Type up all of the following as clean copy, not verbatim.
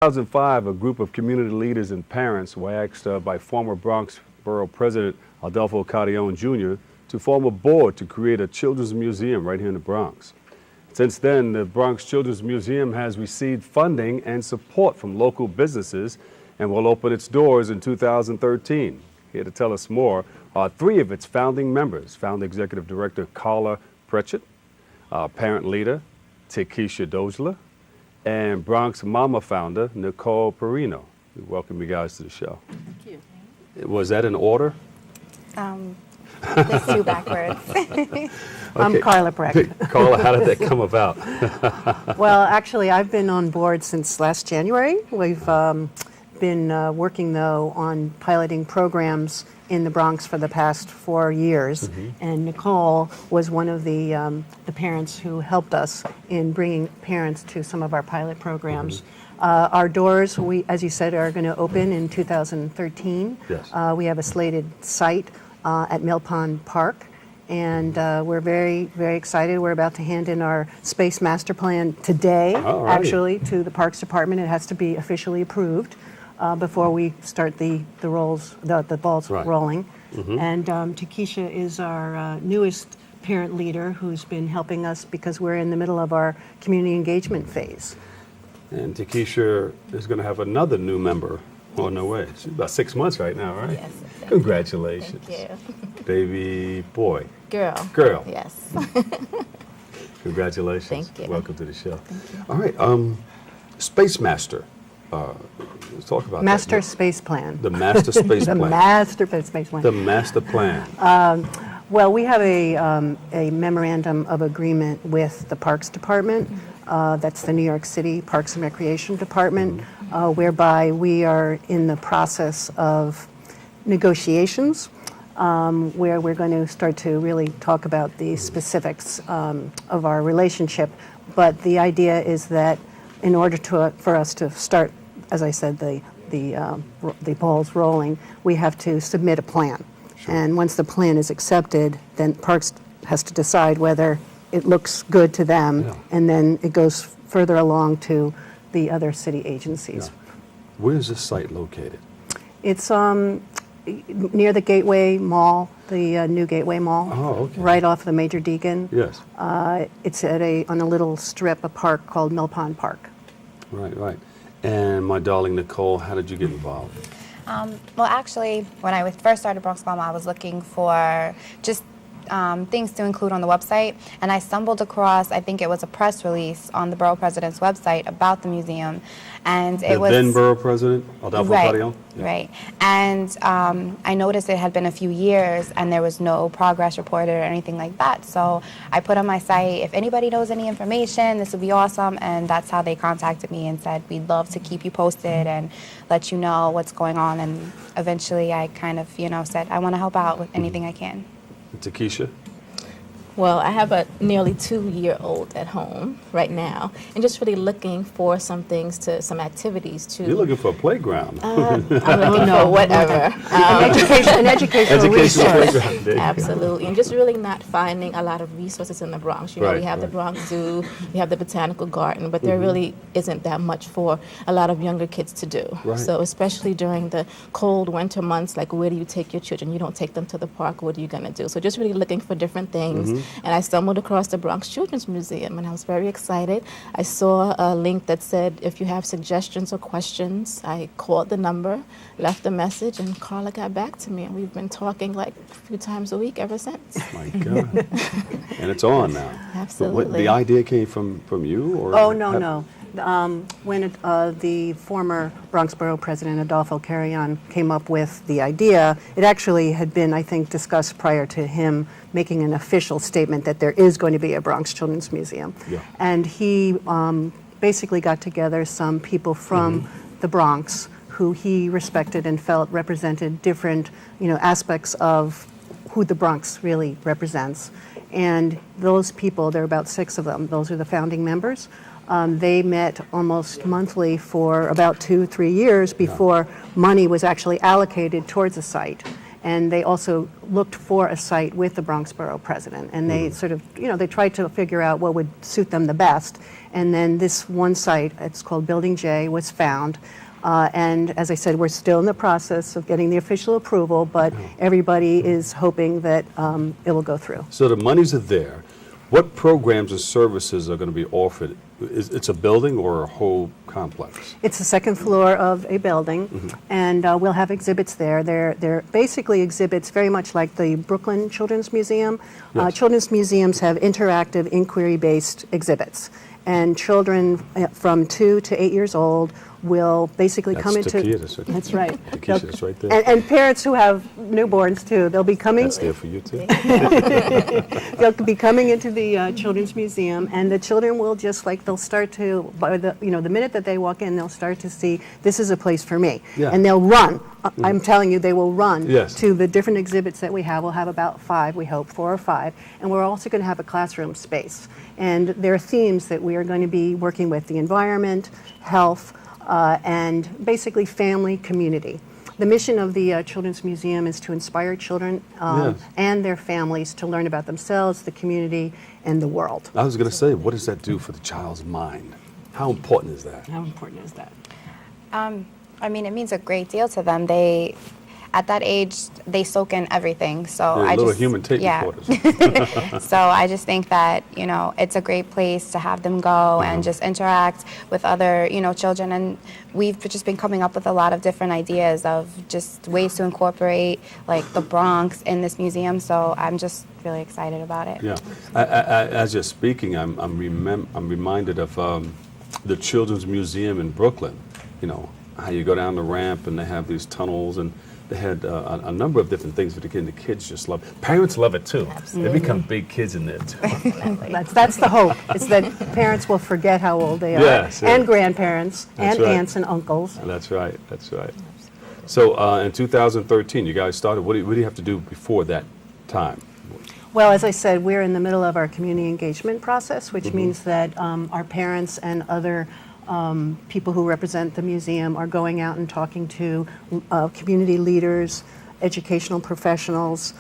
2005, a group of community leaders and parents were asked by former Bronx Borough President ADOLFO CARRION Jr. to form a board to create a children's museum right here in the Bronx. Since then, the Bronx Children's Museum has received funding and support from local businesses and will open its doors in 2013. Here to tell us more are three of its founding members: Founder Executive Director Carla Precht, parent leader Takisha Dozler, and Bronx Mama founder Nicole Perrino. We welcome you guys to the show. Thank you. Was that in order? There's two backwards. I'm Carla Precht. Carla, how did that come about? Well, actually, I've been on board since last January. We've been working, though, on piloting programs in the Bronx for the past 4 years. And Nicole was one of the parents who helped us in bringing parents to some of our pilot programs. Our doors, as you said, are going to open in 2013. Yes. We have a slated site at Mill Pond Park. And we're very, very excited. We're about to hand in our space master plan today, actually, to the Parks Department. It has to be officially approved before we start the balls rolling. And Takisha is our newest parent leader who's been helping us because we're in the middle of our community engagement phase. And Takisha is going to have another new member on the way. She's about 6 months right now, right? Yes. Congratulations. Thank you. Baby boy. Girl. Girl. Yes. Congratulations. Thank you. Welcome to the show. Thank you. All right. Space Master. Let's talk about Master that. Space Plan. The Master Space The Plan. Master Space Plan. The Master Plan. Well, we have a memorandum of agreement with the Parks Department. That's the New York City Parks and Recreation Department, whereby we are in the process of negotiations, where we're going to start to really talk about the specifics of our relationship. But the idea is that in order for us to start, as I said, the balls rolling, we have to submit a plan. Sure. And once the plan is accepted, then Parks has to decide whether it looks good to them, and then it goes further along to the other city agencies. Yeah. Where is this site located? It's near the Gateway Mall, the new Gateway Mall. Oh, okay. Right off the Major Deacon. Yes. It's on a little strip, a park called Mill Pond Park. Right, right. And my darling Nicole, how did you get involved? Well, actually, when I first started Bronx Mama, I was looking for just things to include on the website, and I stumbled across, I think it was a press release on the borough president's website about the museum, and it was then borough president ADOLFO CARRION? Right. And I noticed it had been a few years and there was no progress reported or anything like that. So I put on my site, if anybody knows any information, this would be awesome. And that's how they contacted me and said, we'd love to keep you posted and let you know what's going on. And eventually I kind of, said, I want to help out with anything I can. Takisha? Well, I have a nearly 2-year-old at home right now, and just really looking for some activities to. You're looking for a playground. I'm looking for whatever. An educational resource. Playground. Absolutely, and just really not finding a lot of resources in the Bronx. We have the Bronx Zoo, we have the Botanical Garden, but there really isn't that much for a lot of younger kids to do. Right. So especially during the cold winter months, like where do you take your children? You don't take them to the park. What are you going to do? So just really looking for different things. And I stumbled across the Bronx Children's Museum, and I was very excited. I saw a link that said, if you have suggestions or questions, I called the number, left a message, and Carla got back to me, and we've been talking like a few times a week ever since. My God. And it's on now. Absolutely. But the idea came from you? Or Oh, no. When the former Bronx Borough President ADOLFO CARRION came up with the idea, it actually had been, I think, discussed prior to him making an official statement that there is going to be a Bronx Children's Museum. Yeah. And he basically got together some people from the Bronx who he respected and felt represented different, aspects of who the Bronx really represents. And those people, there are about 6 of them, those are the founding members. They met almost monthly for about 2-3 years before money was actually allocated towards the site. And they also looked for a site with the Bronx Borough President. And they sort of, they tried to figure out what would suit them the best. And then this one site, it's called Building J, was found. And as I said, we're still in the process of getting the official approval, but everybody is hoping that it will go through. So the monies are there. What programs and services are going to be offered? It's a building or a whole complex? It's the second floor of a building, and we'll have exhibits there. They're basically exhibits very much like the Brooklyn Children's Museum. Yes. Children's museums have interactive, inquiry-based exhibits, and children from 2 to 8 years old will basically come into... Takisha, That's right. Takisha, that's right there. And parents who have newborns, too, they'll be coming... That's there for you, too. They'll be coming into the Children's Museum, and the children will just they'll start to, by the minute that they walk in, they'll start to see, this is a place for me. Yeah. And they'll run. I'm telling you, they will run Yes. to the different exhibits that we have. We'll have about 5, we hope, 4 or 5. And we're also going to have a classroom space. And there are themes that we are going to be working with: the environment, health, and basically family, community. The mission of the Children's Museum is to inspire children Yes. and their families to learn about themselves, the community, and the world. I was going to say, what does that do for the child's mind? How important is that? How important is that? I mean, it means a great deal to them. At that age, they soak in everything. So They're I little just, human tape yeah. recorders. So I just think that, it's a great place to have them go and just interact with other, children. And we've just been coming up with a lot of different ideas of just ways to incorporate the Bronx in this museum. So I'm just really excited about it. Yeah. As you're speaking, I'm reminded of the Children's Museum in Brooklyn. How you go down the ramp and they have these tunnels, and they had a number of different things for the kids. And the kids just love it. Parents love it too. Absolutely. They become big kids in there too. That's the hope. It's that parents will forget how old they are, Yes, yeah. and grandparents, That's and right. aunts and uncles. That's right. That's right. So in 2013, you guys started. What do you have to do before that time? Well, as I said, we're in the middle of our community engagement process, which means that our parents and other people who represent the museum are going out and talking to community leaders, educational professionals,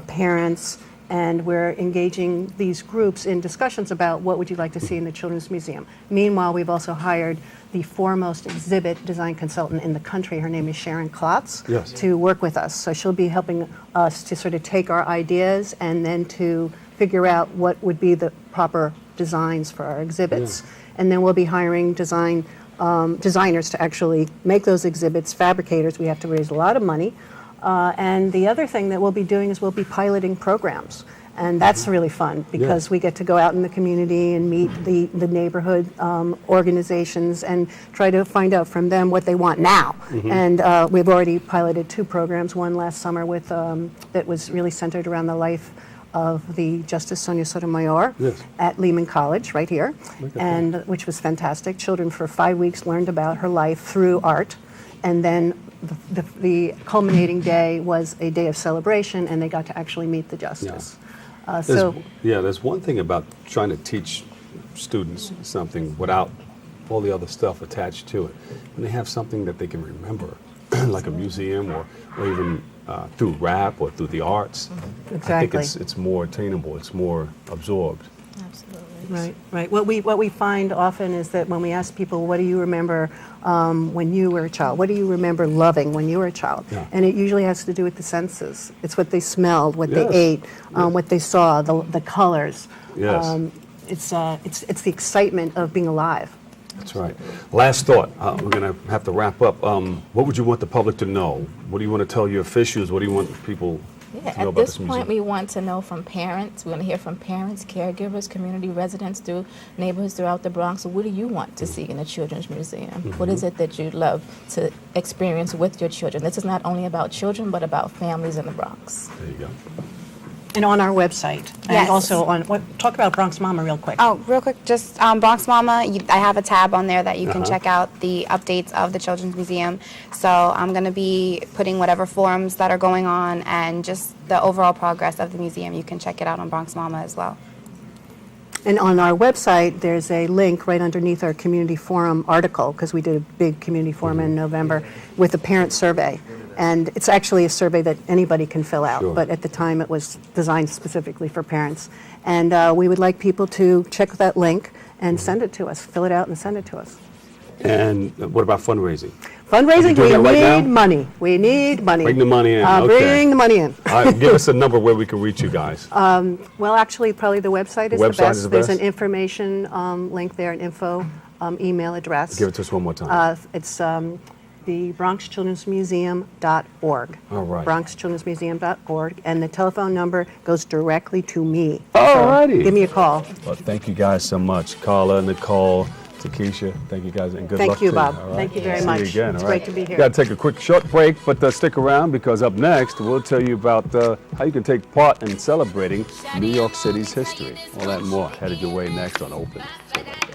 parents, and we're engaging these groups in discussions about what would you like to see in the Children's Museum. Meanwhile, we've also hired the foremost exhibit design consultant in the country. Her name is Sharon Klotz, Yes. to work with us. So she'll be helping us to sort of take our ideas and then to figure out what would be the proper designs for our exhibits. And then we'll be hiring designers to actually make those exhibits, fabricators. We have to raise a lot of money. And the other thing that we'll be doing is we'll be piloting programs. And that's really fun because we get to go out in the community and meet the neighborhood organizations and try to find out from them what they want now. And we've already piloted 2 programs, one last summer with that was really centered around the life of the Justice Sonia Sotomayor at Lehman College right here, and which was fantastic. Children for 5 weeks learned about her life through art, and then the culminating day was a day of celebration, and they got to actually meet the justice. There's one thing about trying to teach students something without all the other stuff attached to it. When they have something that they can remember, like a museum or even through rap or through the arts, Exactly. I think it's more attainable, it's more absorbed. Absolutely. Right. What we find often is that when we ask people, what do you remember when you were a child? What do you remember loving when you were a child? Yeah. And it usually has to do with the senses. It's what they smelled, what they Yes. ate, what they saw, the colors. Yes. It's the excitement of being alive. That's right. Last thought. We're going to have to wrap up. What would you want the public to know? What do you want to tell your officials? What do you want people to know At about this this point, museum? we want to know from parents. We want to hear from parents, caregivers, community residents through neighborhoods throughout the Bronx. So what do you want to see in a children's museum? What is it that you'd love to experience with your children? This is not only about children, but about families in the Bronx. There you go. And on our website. And Yes. also talk about Bronx Mama real quick. Oh, real quick, just Bronx Mama, I have a tab on there that you can check out the updates of the Children's Museum. So I'm going to be putting whatever forums that are going on and just the overall progress of the museum. You can check it out on Bronx Mama as well. And on our website, there's a link right underneath our community forum article, because we did a big community forum in November with a parent survey. And it's actually a survey that anybody can fill out, Sure. but at the time it was designed specifically for parents. And we would like people to check that link and send it to us, fill it out and send it to us. And what about fundraising? Fundraising, doing we that right now? need money. We need money. Bring the money in, okay. Bring the money in. All right, give us a number where we can reach you guys. Well, actually, probably the website is The the website best. is the There's best? an information link there, an info email address. Give it to us one more time. It's the BronxChildren'sMuseum.org. All right. BronxChildren'sMuseum.org, and the telephone number goes directly to me. All righty. Give me a call. Well, thank you guys so much. Carla, Nicole, Takisha, thank you guys, and good Thank luck you, to Bob. all right? Thank you very See much. You again, It's all right? great to be here. Got to take a quick short break, but stick around because up next we'll tell you about how you can take part in celebrating New York City's history. All that and more headed your way next on Open. Stay right there.